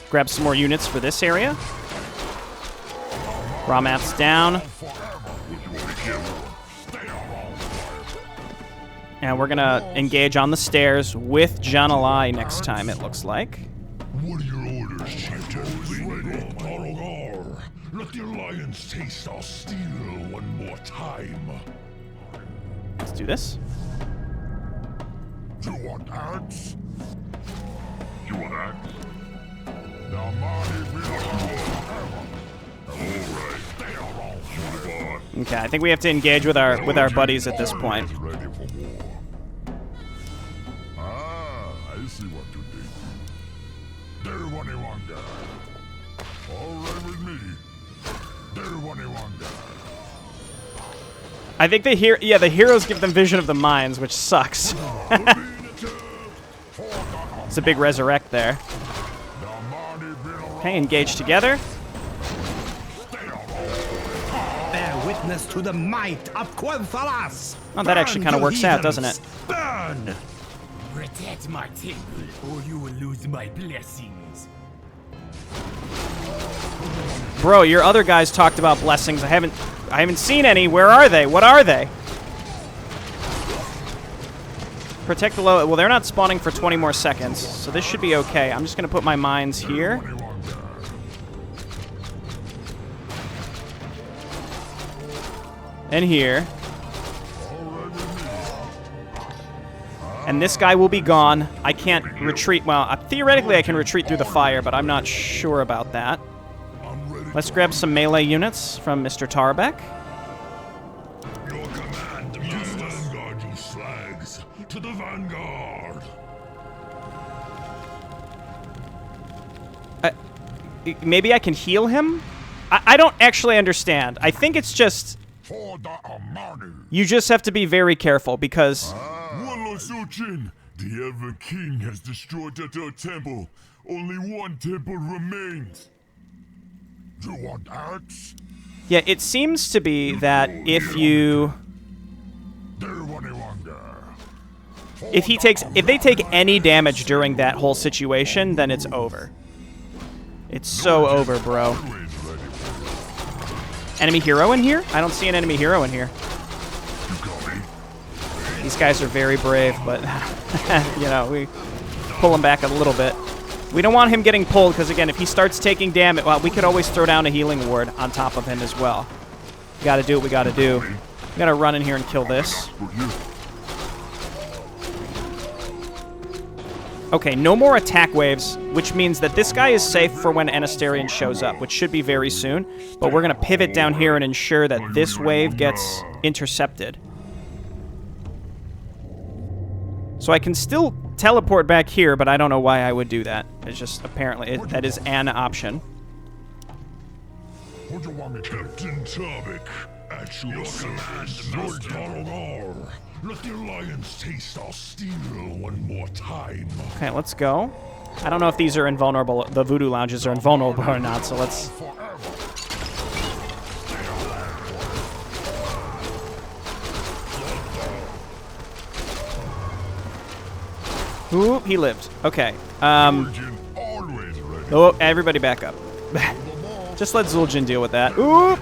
Speaker 1: grab some more units for this area. Ramath's down. And we're going to engage on the stairs with Jan'alai next time, it looks like.
Speaker 3: What are your orders, Chieftain? Let the Alliance taste our steel one more time.
Speaker 1: Let's do this.
Speaker 3: You want axe? You want axe? Now, Marty, we
Speaker 1: Okay, I think we have to engage with our buddies at this point.
Speaker 3: ready for war. Ah, I see what you did. There, Waniwanga. All right with me. There, Waniwanga.
Speaker 1: I think the heroes give them vision of the mines, which sucks. It's a big resurrect there. Okay, engage together.
Speaker 2: Bear witness to the might of Quenthalas.
Speaker 1: Oh, that actually kind of works out, doesn't it?
Speaker 2: Burn!
Speaker 10: Protect my temple, or you will lose my blessings.
Speaker 1: Bro, your other guys talked about blessings. I haven't seen any. Where are they? What are they? Protect the low. Well, they're not spawning for 20 more seconds, so this should be okay. I'm just going to put my mines here. And here. And this guy will be gone. I can't retreat. Well, theoretically I can retreat through the fire, but I'm not sure about that. Let's grab some melee units from Mr. Tarbeck.
Speaker 3: Your command, Master. Vanguard, you slags. To the vanguard.
Speaker 1: Maybe I can heal him? I don't actually understand. I think it's just...
Speaker 3: For the Amani.
Speaker 1: You just have to be very careful, because...
Speaker 7: Warlord Zul'Jin, the Ever King has destroyed the temple. Only one temple remains.
Speaker 3: You want axe?
Speaker 1: Yeah, it seems to be that if you... If they take any damage during that whole situation, then it's over. It's so over, bro. Enemy hero in here? I don't see an enemy hero in here. These guys are very brave, but, you know, we pull him back a little bit. We don't want him getting pulled, because, again, if he starts taking damage, well, we could always throw down a healing ward on top of him as well. We gotta do what we gotta do. We gotta run in here and kill this. Okay, no more attack waves, which means that this guy is safe for when Anasterian shows up, which should be very soon. But we're gonna pivot down here and ensure that this wave gets intercepted. So I can still teleport back here, but I don't know why I would do that. It's just, apparently, that is an option.
Speaker 3: What do you want me to do? Captain Tarbeck, at your service. Lord Dalagar, let the Alliance taste our steel one more time.
Speaker 1: Okay, let's go. I don't know if these are invulnerable, the voodoo lounges are invulnerable or not, so let's... Ooh, he lived. Okay. Oh, everybody back up. Just let Zul'Jin deal with that. Ooh!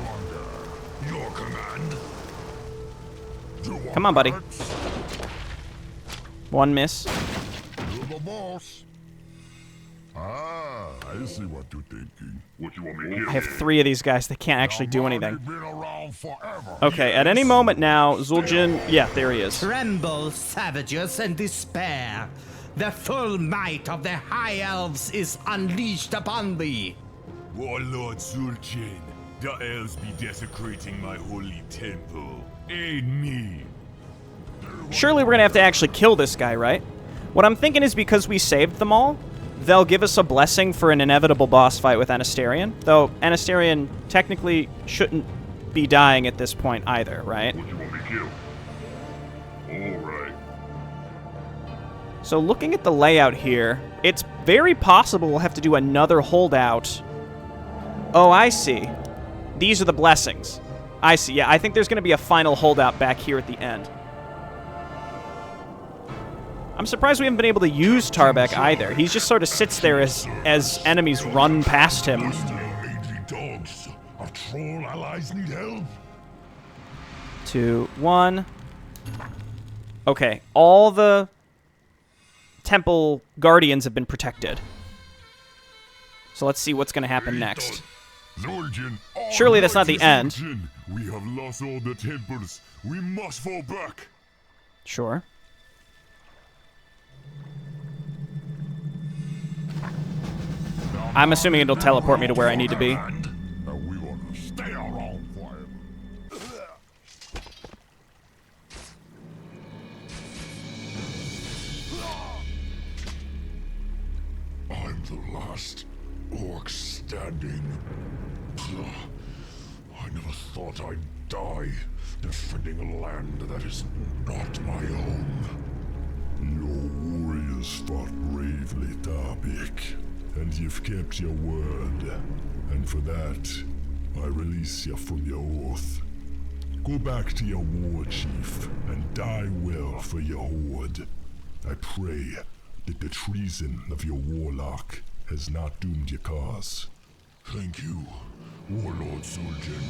Speaker 1: Come on, buddy. One miss.
Speaker 3: You're the boss. Ah, I see what you're thinking. What you want me to do?
Speaker 1: I have 3 of these guys that can't actually do anything.
Speaker 3: Been around forever.
Speaker 1: Okay, at any moment now, Zul'Jin... Yeah, there he is.
Speaker 2: Tremble, savages, and despair. The full might of the High Elves is unleashed upon thee.
Speaker 7: Warlord Zul'Jin, the elves be desecrating my holy temple. Aid me.
Speaker 1: Surely we're gonna have to actually kill this guy, right? What I'm thinking is because we saved them all, they'll give us a blessing for an inevitable boss fight with Anasterian. Though Anasterian technically shouldn't be dying at this point either, right?
Speaker 3: What you want me to kill? All right.
Speaker 1: So looking at the layout here, it's very possible we'll have to do another holdout. Oh, I see. These are the blessings. I see. Yeah, I think there's going to be a final holdout back here at the end. I'm surprised we haven't been able to use Tarbeck either. He just sort of sits there as enemies run past him.
Speaker 3: Mangy dogs. Our troll allies need help.
Speaker 1: 2, 1. Okay, all the temple guardians have been protected. So let's see what's going to happen next.
Speaker 7: Zul'Jin,
Speaker 1: Surely that's not the end.
Speaker 7: Zul'Jin, we have lost all the temples. We must fall back.
Speaker 1: Sure. I'm assuming it'll teleport me to where I need to be.
Speaker 7: We want to stay around for it. I'm the last orc standing. I never thought I'd die defending a land that is not my own. Your warriors fought bravely, Darbik, and you've kept your word. And for that, I release you from your oath. Go back to your war chief and die well for your horde. I pray that the treason of your warlock has not doomed your cause. Thank you, Warlord Zul'Jin.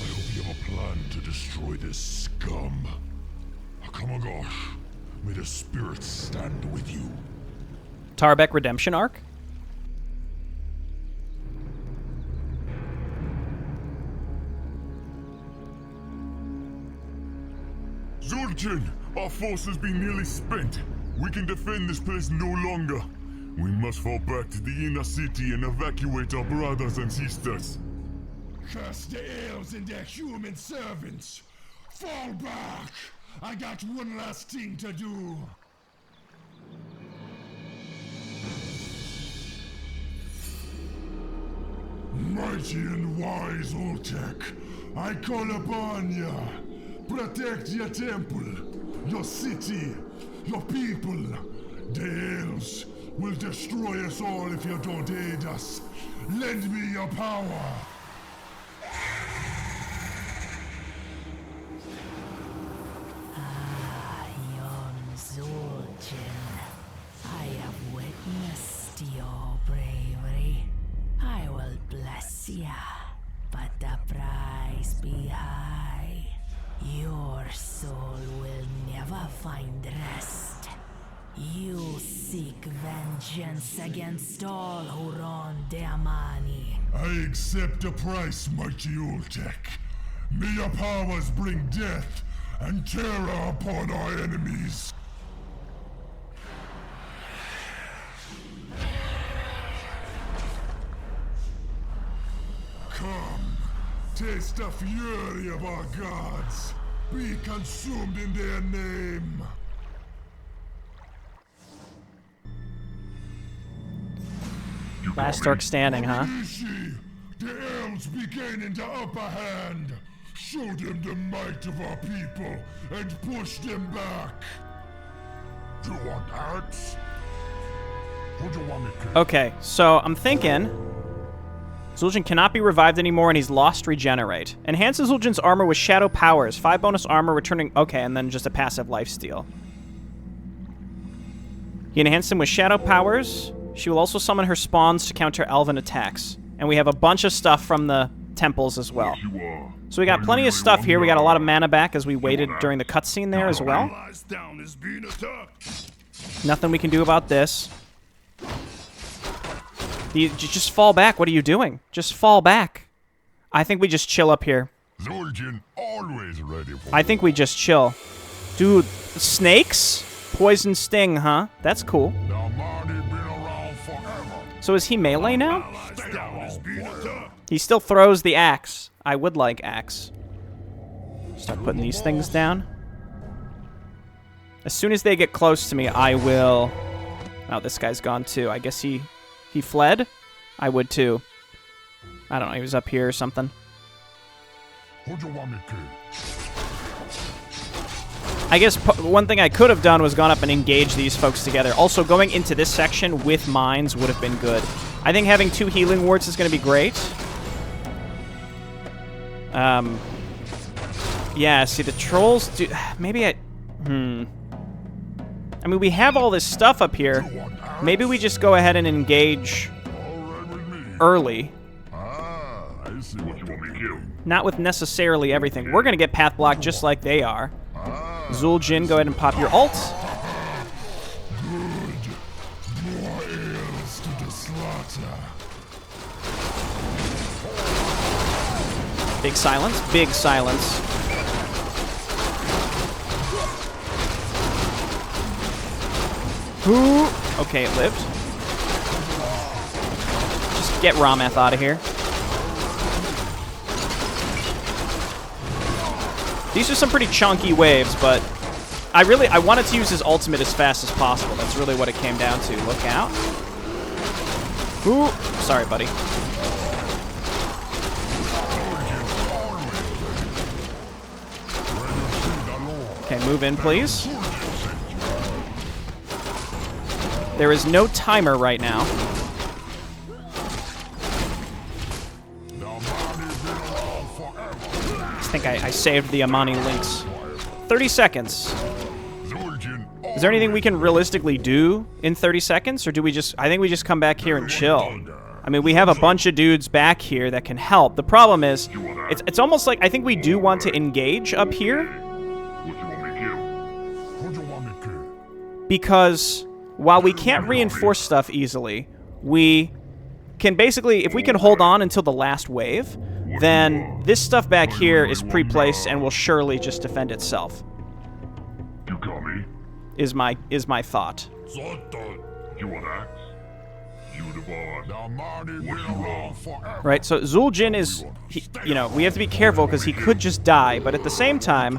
Speaker 7: I hope you have a plan to destroy this scum. Akamagosh, may the spirits stand with you.
Speaker 1: Tarbek redemption arc?
Speaker 7: Zul'Jin, our forces be nearly spent. We can defend this place no longer. We must fall back to the inner city and evacuate our brothers and sisters.
Speaker 3: Curse the elves and their human servants! Fall back! I got one last thing to do! Mighty and wise Oltek, I call upon ya! Protect your temple, your city, your people. The elves will destroy us all if you don't aid us. Lend me your power!
Speaker 11: Young Zul'Jin, I have witnessed your bravery. I will bless ya, but the price be high. Your soul will never find rest. You seek vengeance against all who wrong Deamani.
Speaker 3: I accept the price, mighty Oltek. May your powers bring death and terror upon our enemies. Come, taste the fury of our gods. Be consumed in their name.
Speaker 1: Last orc standing, huh?
Speaker 3: Rishi, the elves be gaining the upper hand. Show them the might of our people and push them back.
Speaker 7: Do you want ads? Who do you want me to?
Speaker 1: Okay, so I'm thinking Zul'Jin cannot be revived anymore and he's lost regenerate. Enhances Zul'Jin's armor with shadow powers. 5 bonus armor returning... Okay, and then just a passive lifesteal. He enhanced him with shadow powers. She will also summon her spawns to counter elven attacks. And we have a bunch of stuff from the temples as well. So we got plenty of stuff here. We got a lot of mana back as we waited during the cutscene there as well. Nothing we can do about this. Just fall back. What are you doing? Just fall back. I think we just chill up here.
Speaker 7: Zul'Jin always ready for
Speaker 1: I think we just chill. Dude, snakes? Poison sting, huh? That's cool. So is he melee now? He still throws the axe. I would like axe. Start putting these things down. As soon as they get close to me, I will... Oh, this guy's gone too. I guess he fled? I would too. I don't know, he was up here or something. I guess one thing I could have done was gone up and engaged these folks together. Also, going into this section with mines would have been good. I think having 2 healing wards is going to be great. Yeah, see, the trolls do... Maybe I mean, we have all this stuff up here. Maybe we just go ahead and engage early.
Speaker 7: I see what you want me to do.
Speaker 1: Not with necessarily everything. We're going to get path blocked just like they are. Zul'Jin, go ahead and pop your ult. Big silence. Big silence. Ooh. Okay, it lived. Just get Rameth out of here. These are some pretty chunky waves, but I wanted to use his ultimate as fast as possible. That's really what it came down to. Look out. Ooh. Sorry, buddy. Okay, move in, please. There is no timer right now. I think I saved the Amani links. 30 seconds. Is there anything we can realistically do in 30 seconds, or do we just... I think we just come back here and chill. I mean, we have a bunch of dudes back here that can help. The problem is, it's almost like I think we do want to engage up here. Because while we can't reinforce stuff easily, we can basically, if we can hold on until the last wave, then this stuff back here is pre-placed and will surely just defend itself. Is my thought. Right, so Zul'Jin is, you know, we have to be careful because he could just die, but at the same time,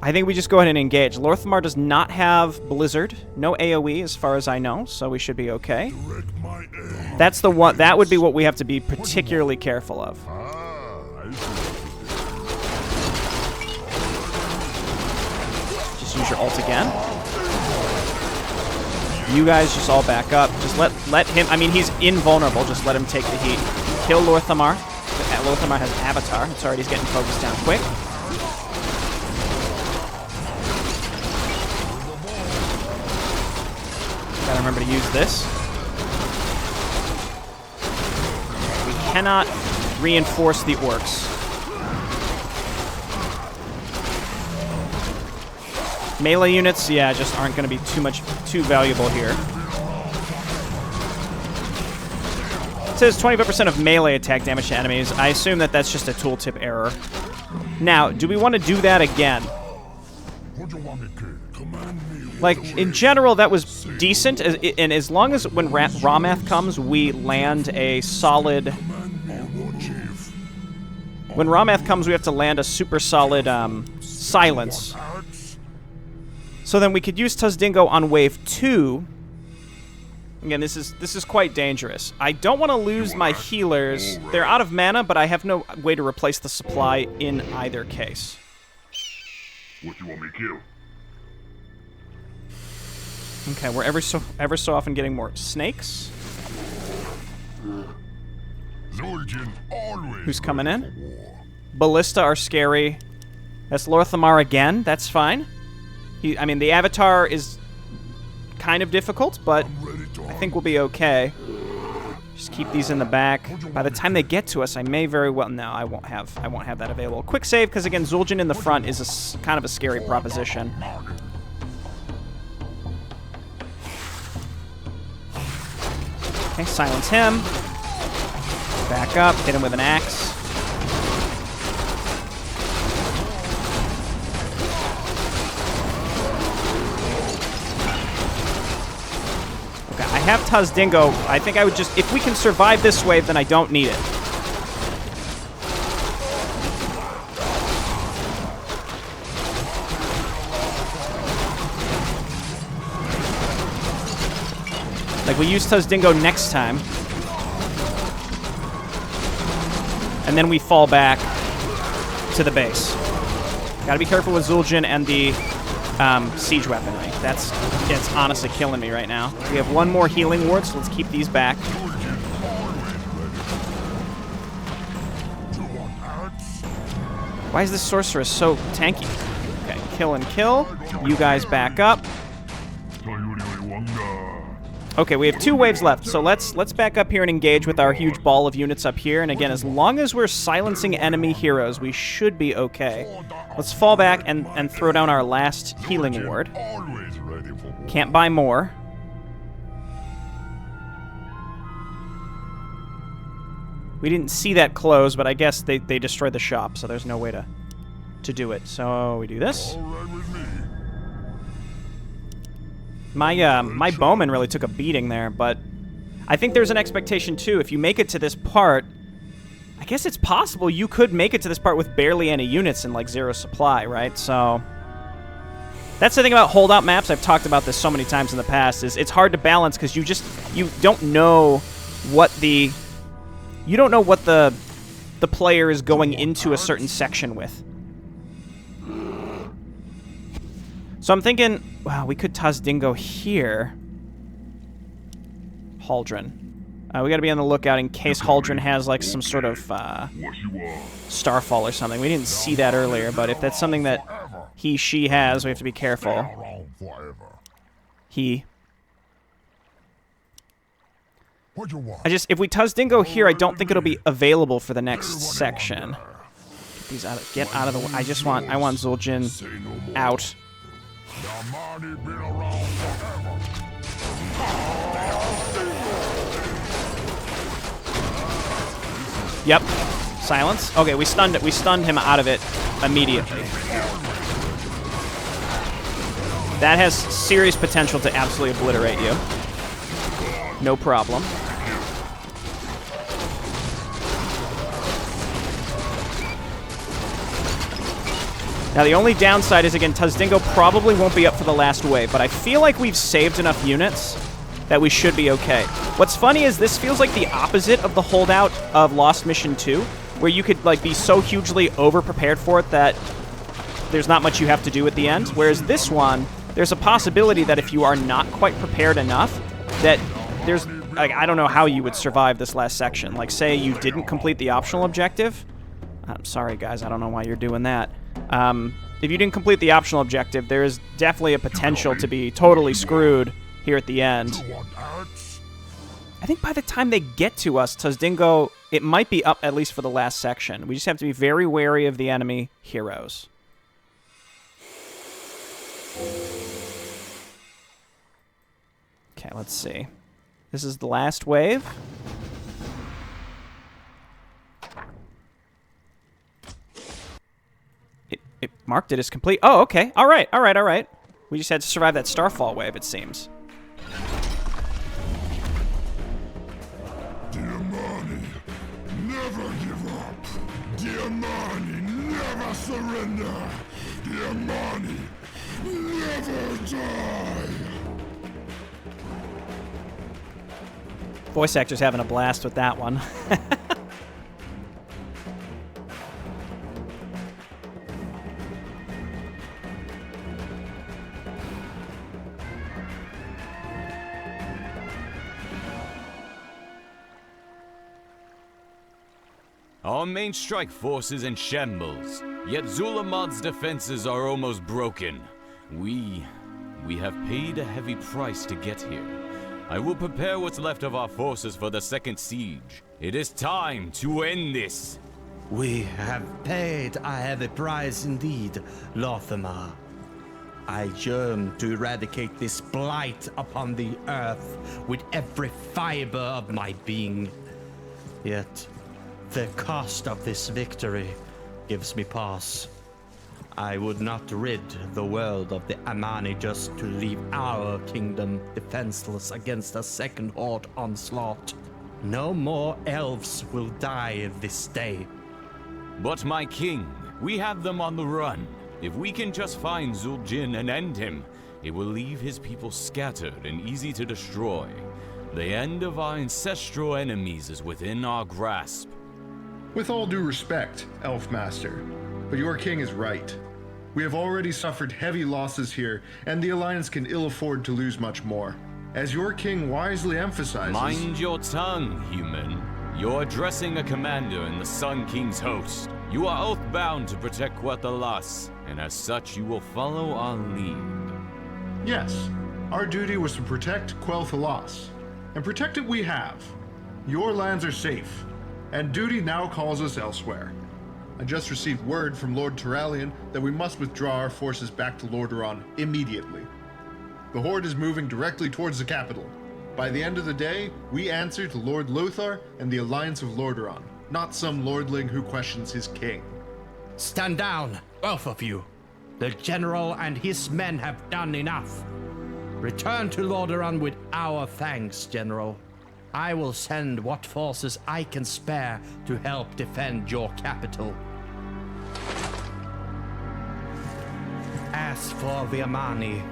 Speaker 1: I think we just go ahead and engage. Lor'themar does not have Blizzard, no AoE as far as I know, so we should be okay. That's the one, that would be what we have to be particularly careful of. Just use your ult again. You guys just all back up. Just let him, I mean, he's invulnerable, just let him take the heat. Kill Lor'themar. Lor'themar has Avatar. It's already getting focused down quick. Gotta remember to use this. We cannot reinforce the orcs. Melee units, yeah, just aren't going to be too valuable here. It says 25% of melee attack damage to enemies. I assume that that's just a tooltip error. Now, do we want to do that again? Like, in general, that was decent, and as long as when Rameth comes, we land a solid... When Rameth comes, we have to land a super solid silence. So then we could use Tuzdingo on wave 2. Again, this is quite dangerous. I don't want to lose my healers. They're out of mana, but I have no way to replace the supply in either case.
Speaker 3: What you want me to kill?
Speaker 1: Okay, we're ever so often getting more snakes. Who's coming in? Ballista are scary. That's Lor'themar again. That's fine. I mean, the Avatar is kind of difficult, but I think we'll be okay. Just keep these in the back. By the time they get to us, I may very well... No, I won't have that available. Quick save, because again, Zul'Jin in the front is kind of a scary proposition. Okay, silence him. Back up, hit him with an axe. Okay, I have Tuzdingo. I think I would just... If we can survive this wave, then I don't need it. Like, we use Tuzdingo next time. And then we fall back to the base. Gotta be careful with Zul'Jin and the siege weaponry. It's honestly killing me right now. We have one more healing ward, so let's keep these back. Why is this sorceress so tanky? Okay, kill and kill. You guys back up. Okay, we have 2 waves left, so let's back up here and engage with our huge ball of units up here. And again, as long as we're silencing enemy heroes, we should be okay. Let's fall back and throw down our last healing ward. Can't buy more. We didn't see that close, but I guess they destroyed the shop, so there's no way to do it. So we do this.
Speaker 3: All right with me.
Speaker 1: My bowman really took a beating there, but I think there's an expectation too. If you make it to this part, I guess it's possible you could make it to this part with barely any units and like 0 supply, right? So that's the thing about holdout maps. I've talked about this so many times in the past. Is it's hard to balance because you don't know what the player is going into a certain section with. So I'm thinking, wow, we could toss Dingo here. Haldren. We gotta be on the lookout in case Haldren has like some sort of starfall or something. We didn't see that earlier, but if that's something that she has, we have to be careful. If we toss Dingo here, I don't think it'll be available for the next section. Get out of the way. I want Zul'Jin out. Yep. Silence. Okay, we stunned him out of it immediately. That has serious potential to absolutely obliterate you. No problem. Now, the only downside is, again, Tuzdingo probably won't be up for the last wave, but I feel like we've saved enough units that we should be okay. What's funny is this feels like the opposite of the holdout of Lost Mission 2, where you could like be so hugely over-prepared for it that there's not much you have to do at the end, whereas this one, there's a possibility that if you are not quite prepared enough, that there's, like, I don't know how you would survive this last section. Like, say you didn't complete the optional objective. I'm sorry, guys, I don't know why you're doing that. If you didn't complete the optional objective, there is definitely a potential to be totally screwed here at the end. I think by the time they get to us, Tuzdingo, it might be up at least for the last section. We just have to be very wary of the enemy heroes. Okay, let's see. This is the last wave. It marked it as complete. Oh, okay. All right, all right, all right. We just had to survive that Starfall wave, it seems.
Speaker 3: Diamani, never give up. Diamani, never surrender. Diamani, never die.
Speaker 1: Voice actor's having a blast with that one.
Speaker 8: Our main strike force is in shambles, yet Zul'Aman's defenses are almost broken. We have paid a heavy price to get here. I will prepare what's left of our forces for the second siege. It is time to end this.
Speaker 2: We have paid a heavy price indeed, Lothamar. I yearn to eradicate this blight upon the earth with every fiber of my being. Yet, the cost of this victory gives me pause. I would not rid the world of the Amani just to leave our kingdom defenseless against a second horde onslaught. No more elves will die this day.
Speaker 8: But my king, we have them on the run. If we can just find Zul'Jin and end him, it will leave his people scattered and easy to destroy. The end of our ancestral enemies is within our grasp.
Speaker 12: With all due respect, Elf Master, but your king is right. We have already suffered heavy losses here, and the Alliance can ill afford to lose much more. As your king wisely emphasizes...
Speaker 8: Mind your tongue, human. You're addressing a commander in the Sun King's host. You are oath-bound to protect Quethalas, and as such you will follow our lead.
Speaker 12: Yes, our duty was to protect Quel'Thalas, and protect it we have. Your lands are safe, and duty now calls us elsewhere. I just received word from Lord Turallion that we must withdraw our forces back to Lordaeron immediately. The Horde is moving directly towards the capital. By the end of the day, we answer to Lord Lothar and the Alliance of Lordaeron. not some lordling who questions his king.
Speaker 2: Stand down, both of you. The general and his men have done enough. Return to Lordaeron with our thanks, General. I will send what forces I can spare to help defend your capital. As for the Amani,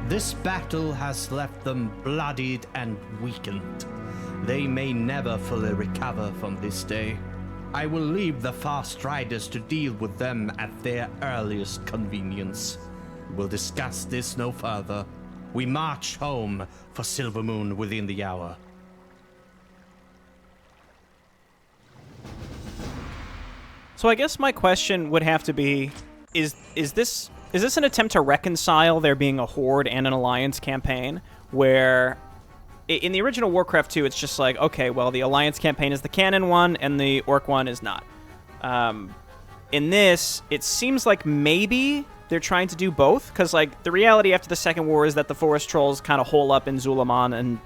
Speaker 2: this battle has left them bloodied and weakened. They may never fully recover from this day. I will leave the fast riders to deal with them at their earliest convenience. We'll discuss this no further. We march home for Silvermoon within the hour.
Speaker 1: So I guess my question would have to be, is this an attempt to reconcile there being a Horde and an Alliance campaign, where in the original Warcraft 2, it's just like, okay, well, the Alliance campaign is the canon one, and the Orc one is not. In this, it seems like maybe they're trying to do both, because, like, the reality after the Second War is that the Forest Trolls kind of hole up in Zul'Aman, and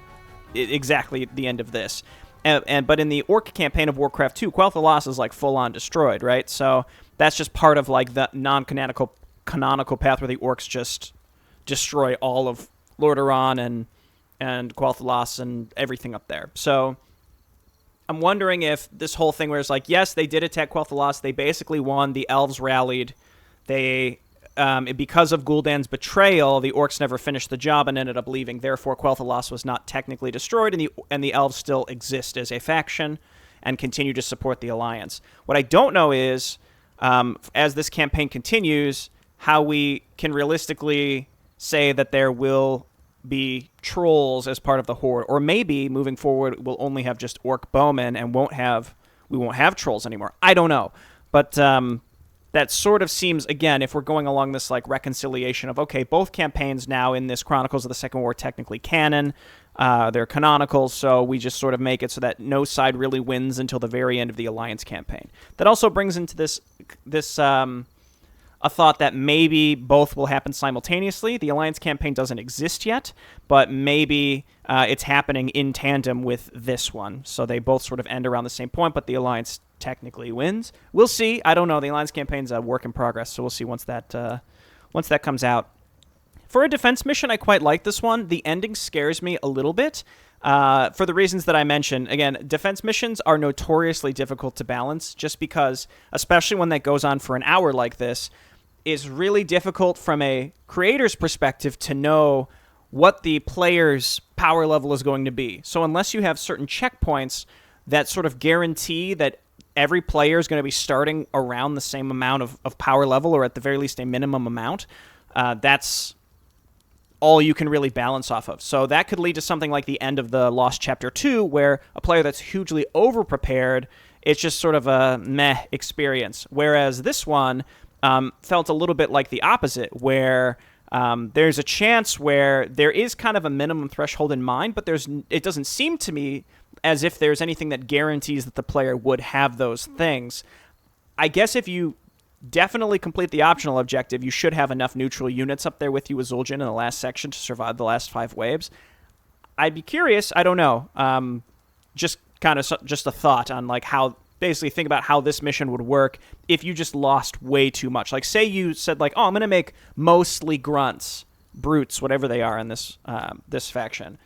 Speaker 1: exactly the end of this. But in the Orc campaign of Warcraft 2, Quel'Thalas is, like, full-on destroyed, right? So that's just part of, like, the canonical path where the Orcs just destroy all of Lordaeron and Quel'Thalas and everything up there. So I'm wondering if this whole thing where it's like, yes, they did attack Quel'Thalas, they basically won, the Elves rallied, they because of Gul'dan's betrayal, the Orcs never finished the job and ended up leaving. Therefore, Quel'Thalas was not technically destroyed, and the Elves still exist as a faction and continue to support the Alliance. What I don't know is, as this campaign continues, how we can realistically say that there will be trolls as part of the Horde, or maybe moving forward we'll only have just Orc bowmen and we won't have trolls anymore. I don't know, but that sort of seems, again, if we're going along this like reconciliation of, okay, both campaigns now in this Chronicles of the Second War are technically canon, they're canonical, so we just sort of make it so that no side really wins until the very end of the Alliance campaign. That also brings into this a thought that maybe both will happen simultaneously. The Alliance campaign doesn't exist yet, but maybe it's happening in tandem with this one. So they both sort of end around the same point, but the Alliance technically wins. We'll see. I don't know. The Alliance campaign's a work in progress, so we'll see once that comes out. For a defense mission, I quite like this one. The ending scares me a little bit. For the reasons that I mentioned. Again, defense missions are notoriously difficult to balance, just because, especially when that goes on for an hour like this, it's really difficult from a creator's perspective to know what the player's power level is going to be. So unless you have certain checkpoints that sort of guarantee that every player is going to be starting around the same amount of power level, or at the very least a minimum amount, that's all you can really balance off of. So that could lead to something like the end of the Lost Chapter 2, where a player that's hugely over-prepared, it's just sort of a meh experience. Whereas this one felt a little bit like the opposite, where there's a chance where there is kind of a minimum threshold in mind, but it doesn't seem to me as if there's anything that guarantees that the player would have those things. I guess if you definitely complete the optional objective, you should have enough neutral units up there with you with Zul'Jin in the last section to survive the last 5 waves. I'd be curious. I don't know. Just a thought on like how, basically think about how this mission would work if you just lost way too much. Like, say you said like, oh, I'm going to make mostly grunts, brutes, whatever they are in this this faction,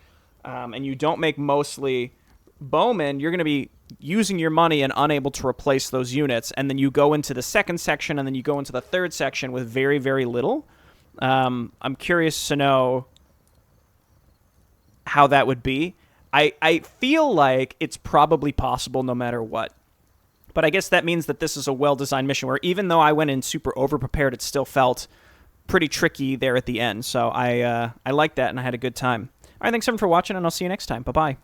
Speaker 1: and you don't make mostly bowmen, you're going to be using your money and unable to replace those units, and then you go into the second section, and then you go into the third section with very, very little. I'm curious to know how that would be. I feel like it's probably possible no matter what. But I guess that means that this is a well-designed mission where even though I went in super over-prepared, it still felt pretty tricky there at the end. So I like that, and I had a good time. All right, thanks everyone for watching, and I'll see you next time. Bye-bye.